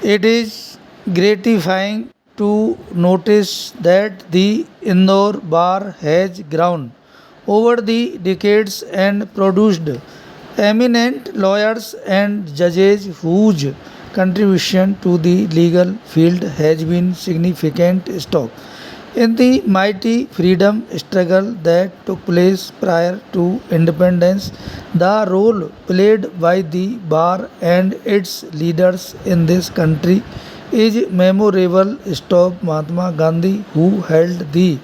It is gratifying to notice that the Indore bar has grown over the decades and produced eminent lawyers and judges whose contribution to the legal field has been significant. Stop. In the mighty freedom struggle that took place prior to independence, the role played by the bar and its leaders in this country is memorable. Stop Mahatma Gandhi, who held the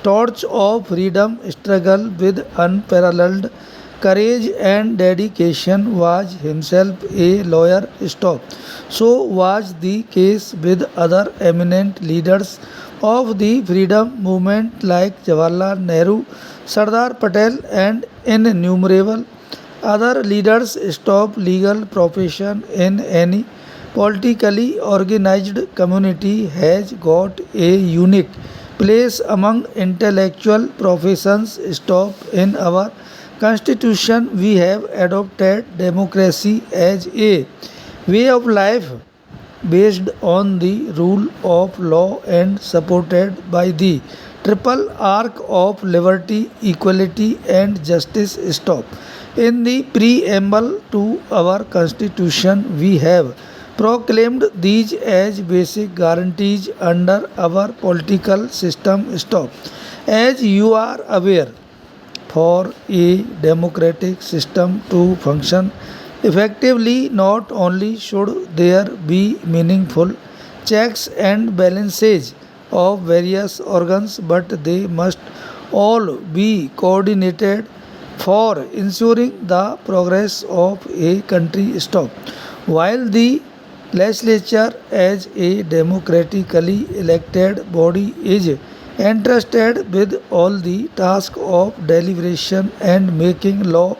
torch of freedom struggle with unparalleled courage and dedication, was himself a lawyer. Stop. So was the case with other eminent leaders of the freedom movement like Jawaharlal Nehru, Sardar Patel, and innumerable other leaders. Stop. Legal profession in any politically organized community has got a unique place among intellectual professions. Stop. In our constitution, we have adopted democracy as a way of life based on the rule of law and supported by the triple arc of liberty, equality, and justice. Stop. In the preamble to our constitution, we have proclaimed these as basic guarantees under our political system. Stop. As you are aware, for a democratic system to function effectively, not only should there be meaningful checks and balances of various organs, but they must all be coordinated for ensuring the progress of a country. Stop. While the legislature, as a democratically elected body, is entrusted with all the task of deliberation and making law,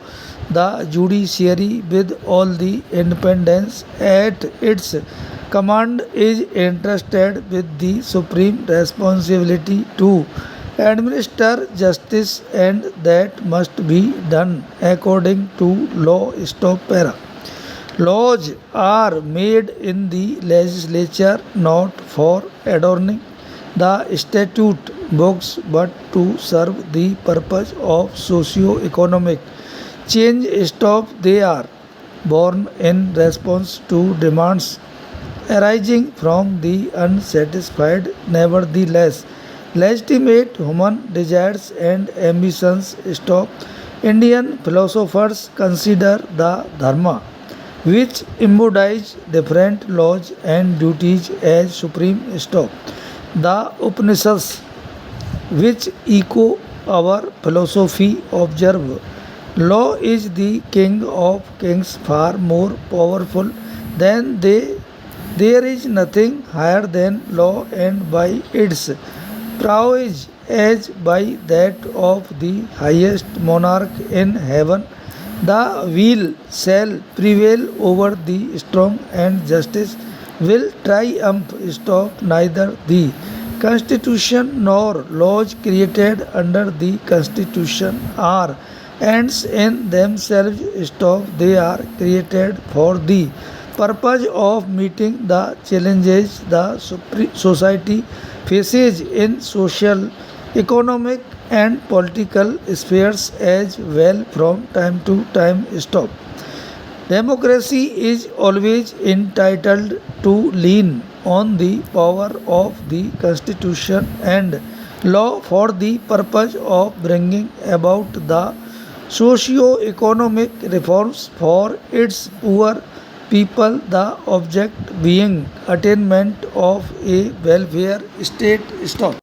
the judiciary, with all the independence at its command, is entrusted with the supreme responsibility to administer justice, and that must be done according to law. Stop. Para. Laws are made in the legislature not for adorning the statute books but to serve the purpose of socio-economic change. Stop. They are born in response to demands arising from the unsatisfied, nevertheless legitimate human desires and ambitions. Stop. Indian philosophers consider the Dharma, which embodies different laws and duties, as supreme. Stop. The Upanishads, which echo our philosophy, observe law is the king of kings, far more powerful than they. There is nothing higher than law, and by its prowess, as by that of the highest monarch in heaven, the will shall prevail over the strong, and justice will triumph. Stop. Neither the Constitution nor laws created under the Constitution are ends in themselves. Stop. They are created for the purpose of meeting the challenges the society faces in social, economic, and political spheres as well from time to time. Stop. Democracy is always entitled to lean on the power of the Constitution and law for the purpose of bringing about the socio-economic reforms for its poor people, the object being attainment of a welfare state. Stop.